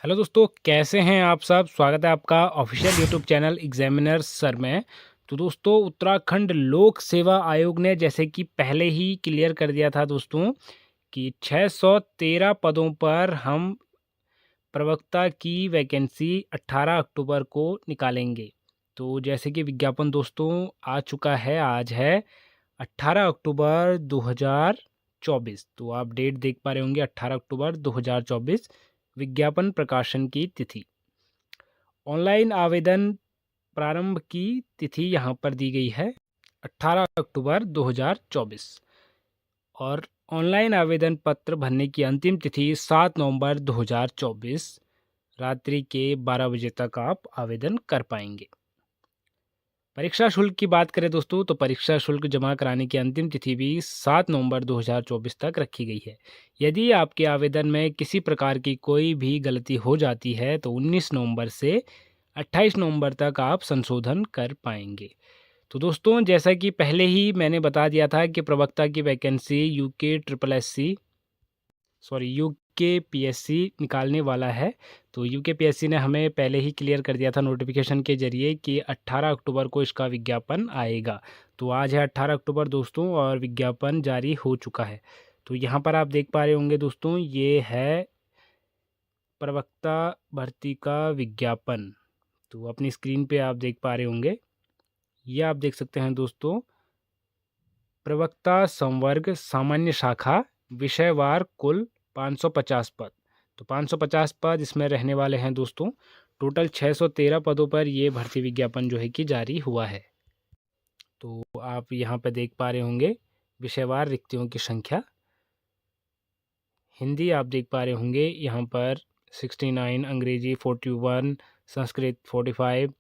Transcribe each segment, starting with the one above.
Hello दोस्तों, कैसे हैं आप सब। स्वागत है आपका official YouTube channel examiner sir में। तो दोस्तों, उत्तराखंड लोक सेवा आयोग ने जैसे कि पहले ही क्लियर कर दिया था दोस्तों कि 613 पदों पर हम प्रवक्ता की वैकेंसी 18 अक्टूबर को निकालेंगे। तो जैसे कि विज्ञापन दोस्तों आ चुका है, आज है 18 अक्टूबर 2024। तो आप डेट देख पा रहे होंगे, 18 अक्टूबर 2024 विज्ञापन प्रकाशन की तिथि। ऑनलाइन आवेदन प्रारंभ की तिथि यहाँ पर दी गई है 18 अक्टूबर 2024 और ऑनलाइन आवेदन पत्र भरने की अंतिम तिथि 7 नवंबर 2024 रात्रि के 12 बजे तक आप आवेदन कर पाएंगे। परीक्षा शुल्क की बात करें दोस्तों, तो परीक्षा शुल्क जमा कराने की अंतिम तिथि भी 7 नवंबर 2024 तक रखी गई है। यदि आपके आवेदन में किसी प्रकार की कोई भी गलती हो जाती है तो 19 नवंबर से 28 नवंबर तक आप संशोधन कर पाएंगे। तो दोस्तों, जैसा कि पहले ही मैंने बता दिया था कि प्रवक्ता की वैकेंसी यूके पीएससी निकालने वाला है। तो यूके पीएससी ने हमें पहले ही क्लियर कर दिया था नोटिफिकेशन के जरिए कि 18 अक्टूबर को इसका विज्ञापन आएगा। तो आज है 18 अक्टूबर दोस्तों और विज्ञापन जारी हो चुका है। तो यहाँ पर आप देख पा रहे होंगे दोस्तों, ये है प्रवक्ता भर्ती का विज्ञापन। तो अपनी स्क्रीन पे आप देख पा रहे होंगे, ये आप देख सकते हैं दोस्तों, प्रवक्ता संवर्ग सामान्य शाखा विषयवार कुल 550 पद। तो 550 पद इसमें रहने वाले हैं दोस्तों। टोटल 613 पदों पर ये भर्ती विज्ञापन जो है कि जारी हुआ है। तो आप यहाँ पे देख पा रहे होंगे विषयवार रिक्तियों की संख्या। हिंदी आप देख पा रहे होंगे यहाँ पर 69, अंग्रेजी 41, संस्कृत 45,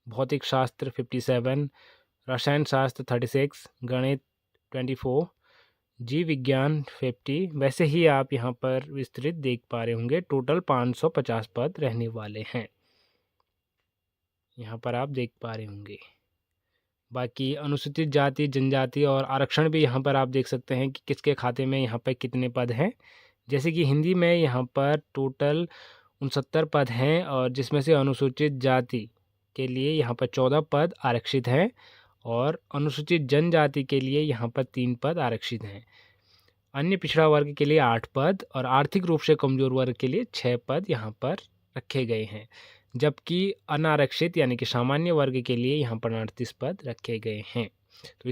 भौतिक शास्त्र 57, रसायन शास्त्र 36, गणित 24, जीव विज्ञान 50। वैसे ही आप यहाँ पर विस्तृत देख पा रहे होंगे, टोटल 550 पद रहने वाले हैं, यहाँ पर आप देख पा रहे होंगे। बाकी अनुसूचित जाति जनजाति और आरक्षण भी यहाँ पर आप देख सकते हैं कि किसके खाते में यहाँ पर कितने पद हैं। जैसे कि हिंदी में यहाँ पर टोटल 69 पद हैं और जिसमें से अनुसूचित जाति के लिए यहाँ पर 14 पद आरक्षित हैं और अनुसूचित जनजाति के लिए यहाँ पर 3 पद आरक्षित हैं। अन्य पिछड़ा वर्ग के लिए 8 पद और आर्थिक रूप से कमजोर वर्ग के लिए 6 पद यहाँ पर रखे गए हैं, जबकि अनारक्षित यानी कि सामान्य वर्ग के लिए यहाँ पर 38 पद रखे गए हैं। तो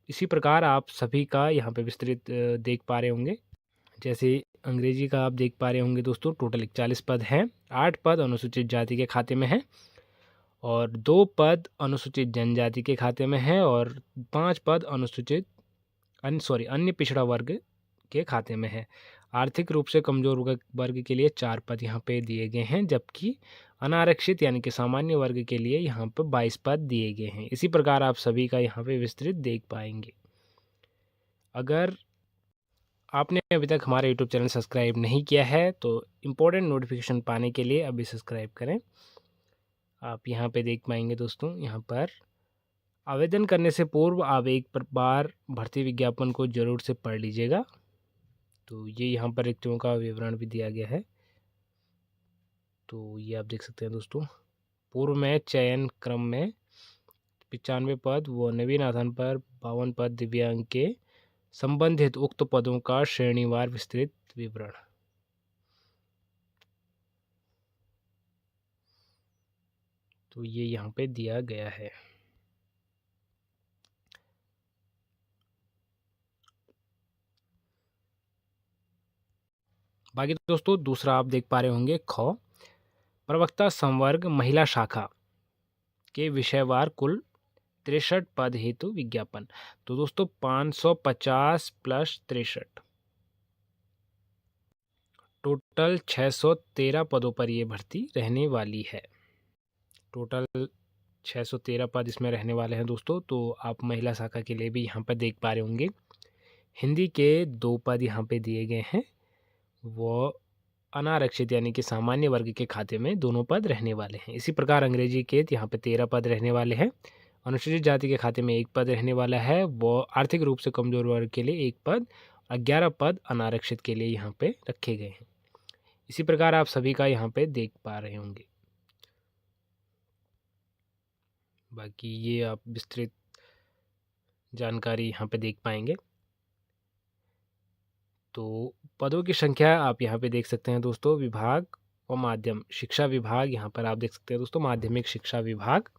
इसी प्रकार आप सभी का यहाँ पे विस्तृत देख पा रहे होंगे। जैसे अंग्रेजी का आप देख पा रहे होंगे दोस्तों, टोटल 41 पद हैं। 8 पद अनुसूचित जाति के खाते में हैं और 2 पद अनुसूचित जनजाति के खाते में हैं और 5 पद अन्य पिछड़ा वर्ग के खाते में है। आर्थिक रूप से कमजोर वर्ग के लिए 4 पद यहाँ पे दिए गए हैं, जबकि अनारक्षित यानी कि सामान्य वर्ग के लिए यहाँ पर 22 पद दिए गए हैं। इसी प्रकार आप सभी का यहाँ पे विस्तृत देख पाएंगे। अगर आपने अभी तक हमारा यूट्यूब चैनल सब्सक्राइब नहीं किया है तो इम्पोर्टेंट नोटिफिकेशन पाने के लिए अभी सब्सक्राइब करें। आप यहाँ पे देख पाएंगे दोस्तों, यहाँ पर आवेदन करने से पूर्व आप एक बार भर्ती विज्ञापन को जरूर से पढ़ लीजिएगा। तो ये यहाँ पर रिक्तियों का विवरण भी दिया गया है। तो ये आप देख सकते हैं दोस्तों, पूर्व में चयन क्रम में 95 पद व नवीन पर 52 पद दिव्यांग के संबंधित उक्त पदों का श्रेणीवार विस्तृत विवरण। तो ये यहाँ पे दिया गया है। बाकी दोस्तों, दूसरा आप देख पा रहे होंगे ख, प्रवक्ता संवर्ग महिला शाखा के विषयवार कुल 63 पद हेतु विज्ञापन। तो दोस्तों 550 प्लस 63, टोटल 613 पदों पर ये भर्ती रहने वाली है। टोटल 613 पद इसमें रहने वाले हैं दोस्तों। तो आप महिला शाखा के लिए भी यहाँ पर देख पा रहे होंगे, हिंदी के 2 पद यहाँ पे दिए गए हैं, वो अनारक्षित यानी कि सामान्य वर्ग के खाते में दोनों पद रहने वाले हैं। इसी प्रकार अंग्रेजी के यहाँ पे 13 पद रहने वाले हैं। अनुसूचित जाति के खाते में 1 पद रहने वाला है, वो आर्थिक रूप से कमजोर वर्ग के लिए 1 पद और 11 पद अनारक्षित के लिए यहाँ पे रखे गए हैं। इसी प्रकार आप सभी का यहाँ पे देख पा रहे होंगे। बाकी ये आप विस्तृत जानकारी यहाँ पे देख पाएंगे। तो पदों की संख्या आप यहाँ पे देख सकते हैं दोस्तों। विभाग व माध्यम शिक्षा विभाग, यहाँ पर आप देख सकते हैं दोस्तों माध्यमिक शिक्षा विभाग।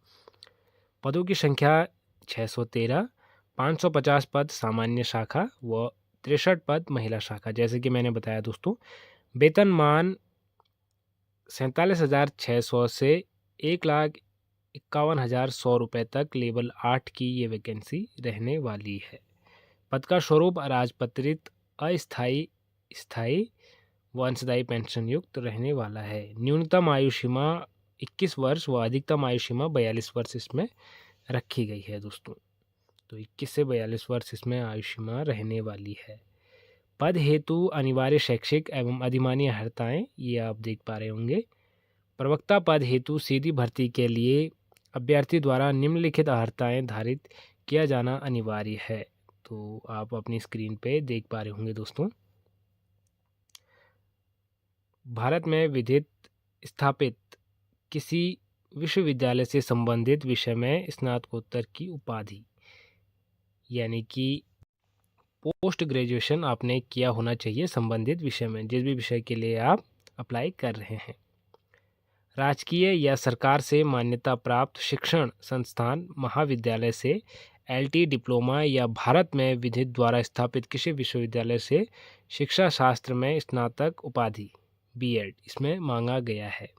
पदों की संख्या 613, 550 पद सामान्य शाखा व 63 पद महिला शाखा। जैसे कि मैंने बताया दोस्तों, वेतनमान 47,600 से 1,51,100 रुपये तक लेवल 8 की ये वैकेंसी रहने वाली है। पद का स्वरूप अराजपत्रित, अस्थायी, स्थायी व अंशदायी पेंशन युक्त रहने वाला है। न्यूनतम आयु सीमा 21 वर्ष व अधिकतम आयु सीमा 42 वर्ष इसमें रखी गई है दोस्तों। तो 21 से 42 वर्ष इसमें आयु सीमा रहने वाली है। पद हेतु अनिवार्य शैक्षिक एवं अधिमान्य अर्हताएं ये आप देख पा रहे होंगे। प्रवक्ता पद हेतु सीधी भर्ती के लिए अभ्यर्थी द्वारा निम्नलिखित अर्हताएं धारित किया जाना अनिवार्य है। तो आप अपनी स्क्रीन पे देख पा रहे होंगे दोस्तों। भारत में विधित स्थापित किसी विश्वविद्यालय से संबंधित विषय में स्नातकोत्तर की उपाधि, यानी कि पोस्ट ग्रेजुएशन आपने किया होना चाहिए संबंधित विषय में, जिस भी विषय के लिए आप अप्लाई कर रहे हैं। राजकीय या सरकार से मान्यता प्राप्त शिक्षण संस्थान महाविद्यालय से एलटी डिप्लोमा या भारत में विधित द्वारा स्थापित किसी विश्वविद्यालय से शिक्षा शास्त्र में स्नातक उपाधि बीएड इसमें मांगा गया है।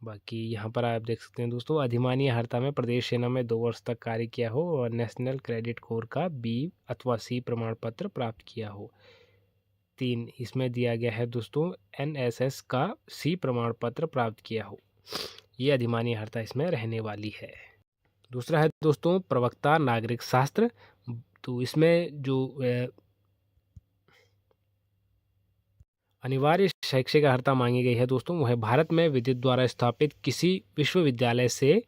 बाकी यहाँ पर आप देख सकते हैं दोस्तों, अधिमान्य अर्हता में प्रदेश सेना में 2 वर्ष तक कार्य किया हो और नेशनल क्रेडिट कोर का बी अथवा सी प्रमाण पत्र प्राप्त किया हो। 3 इसमें दिया गया है दोस्तों, एनएसएस का सी प्रमाण पत्र प्राप्त किया हो। ये अधिमान्य अर्हता इसमें रहने वाली है। दूसरा है दोस्तों प्रवक्ता नागरिक शास्त्र। तो इसमें जो अनिवार्य शैक्षिक अर्हता मांगी गई है दोस्तों, वह भारत में विधित द्वारा स्थापित किसी विश्वविद्यालय से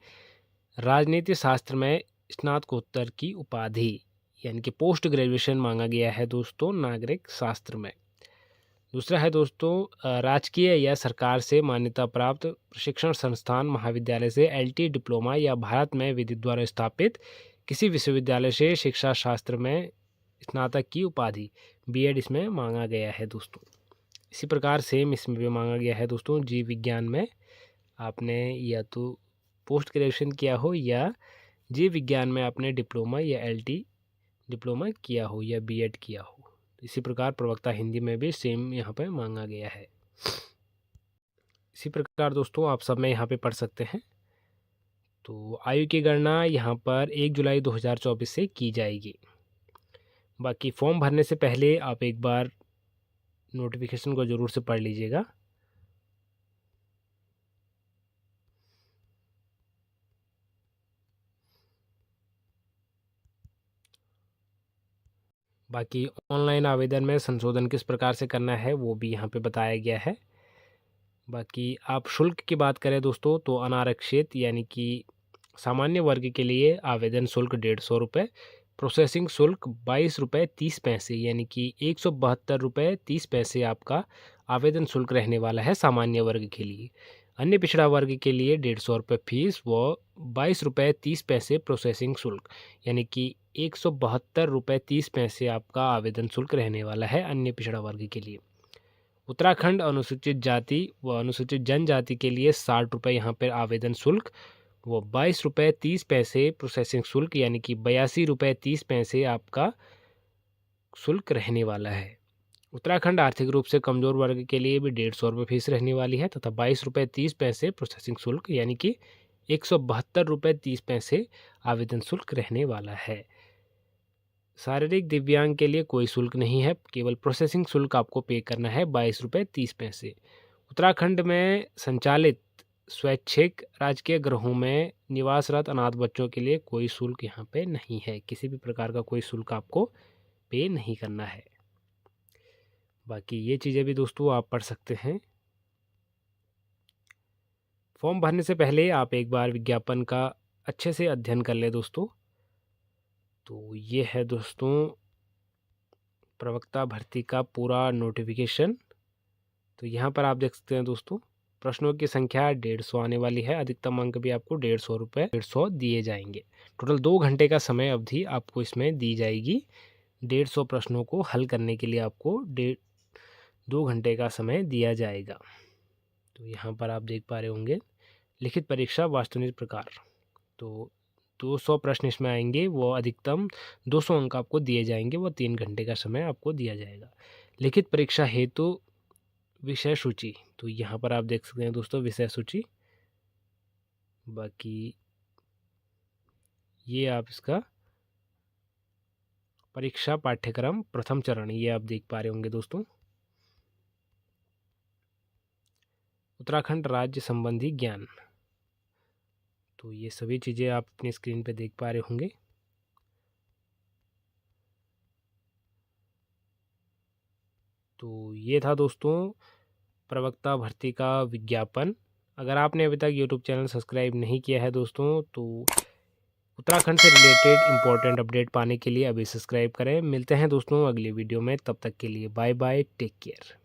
राजनीति शास्त्र में स्नातकोत्तर की उपाधि, यानी कि पोस्ट ग्रेजुएशन मांगा गया है दोस्तों नागरिक शास्त्र में। दूसरा है दोस्तों राजकीय या सरकार से मान्यता प्राप्त प्रशिक्षण संस्थान महाविद्यालय से एलटी डिप्लोमा या भारत में विधित द्वारा स्थापित किसी विश्वविद्यालय से शिक्षा शास्त्र में स्नातक की उपाधि बीएड इसमें मांगा गया है दोस्तों। इसी प्रकार सेम इसमें भी मांगा गया है दोस्तों, जीव विज्ञान में आपने या तो पोस्ट ग्रेजुएशन किया हो या जीव विज्ञान में आपने डिप्लोमा या एलटी डिप्लोमा किया हो या बीएड किया हो। इसी प्रकार प्रवक्ता हिंदी में भी सेम यहाँ पे मांगा गया है। इसी प्रकार दोस्तों आप सब में यहाँ पे पढ़ सकते हैं। तो आयु की गणना यहाँ पर 1 जुलाई 2024 से की जाएगी। बाकी फॉर्म भरने से पहले आप एक बार नोटिफिकेशन को ज़रूर से पढ़ लीजिएगा। बाकी ऑनलाइन आवेदन में संशोधन किस प्रकार से करना है वो भी यहाँ पे बताया गया है। बाकी आप शुल्क की बात करें दोस्तों, तो अनारक्षित यानी कि सामान्य वर्ग के लिए आवेदन शुल्क 150 रुपये, प्रोसेसिंग शुल्क 22 रुपये 30 पैसे, यानी कि 172 रुपये 30 पैसे आपका आवेदन शुल्क रहने वाला है सामान्य वर्ग के लिए। अन्य पिछड़ा वर्ग के लिए 150 रुपये फीस व 22 रुपये 30 पैसे प्रोसेसिंग शुल्क, यानी कि 172 रुपये 30 पैसे आपका आवेदन शुल्क रहने वाला है अन्य पिछड़ा वर्ग के लिए। उत्तराखंड अनुसूचित जाति व अनुसूचित जनजाति के लिए 60 रुपये यहाँ पर आवेदन शुल्क वो 22 रुपये 30 पैसे प्रोसेसिंग शुल्क, यानी कि 82 रुपये 30 पैसे आपका शुल्क रहने वाला है। उत्तराखंड आर्थिक रूप से कमजोर वर्ग के लिए भी 150 रुपये फीस रहने वाली है तथा 22 रुपये 30 पैसे प्रोसेसिंग शुल्क, यानी कि 172 रुपये 30 पैसे आवेदन शुल्क रहने वाला है। शारीरिक दिव्यांग के लिए कोई शुल्क नहीं है, केवल प्रोसेसिंग शुल्क आपको पे करना है 22 रुपये 30 पैसे। उत्तराखंड में संचालित स्वैच्छिक राजकीय गृहों में निवासरत अनाथ बच्चों के लिए कोई शुल्क यहाँ पे नहीं है, किसी भी प्रकार का कोई शुल्क आपको पे नहीं करना है। बाकी ये चीज़ें भी दोस्तों आप पढ़ सकते हैं। फॉर्म भरने से पहले आप एक बार विज्ञापन का अच्छे से अध्ययन कर ले दोस्तों। तो ये है दोस्तों प्रवक्ता भर्ती का पूरा नोटिफिकेशन। तो यहाँ पर आप देख सकते हैं दोस्तों, प्रश्नों की संख्या 150 आने वाली है। अधिकतम अंक भी आपको 150 दिए जाएंगे। टोटल 2 घंटे का समय अवधि आपको इसमें दी जाएगी। 150 प्रश्नों को हल करने के लिए आपको 2 घंटे का समय दिया जाएगा। तो यहाँ पर आप देख पा रहे होंगे, लिखित परीक्षा वास्तुनिक प्रकार। तो 200 प्रश्न इसमें आएंगे, वो अधिकतम 200 अंक आपको दिए जाएंगे, वो 3 घंटे का समय आपको दिया जाएगा। लिखित परीक्षा हेतु विषय सूची, तो यहाँ पर आप देख सकते हैं दोस्तों विषय सूची। बाकी ये आप इसका परीक्षा पाठ्यक्रम प्रथम चरण, ये आप देख पा रहे होंगे दोस्तों। उत्तराखंड राज्य संबंधी ज्ञान, तो ये सभी चीज़ें आप अपनी स्क्रीन पे देख पा रहे होंगे। तो ये था दोस्तों प्रवक्ता भर्ती का विज्ञापन। अगर आपने अभी तक यूट्यूब चैनल सब्सक्राइब नहीं किया है दोस्तों, तो उत्तराखंड से रिलेटेड इंपॉर्टेंट अपडेट पाने के लिए अभी सब्सक्राइब करें। मिलते हैं दोस्तों अगली वीडियो में, तब तक के लिए बाय बाय, टेक केयर।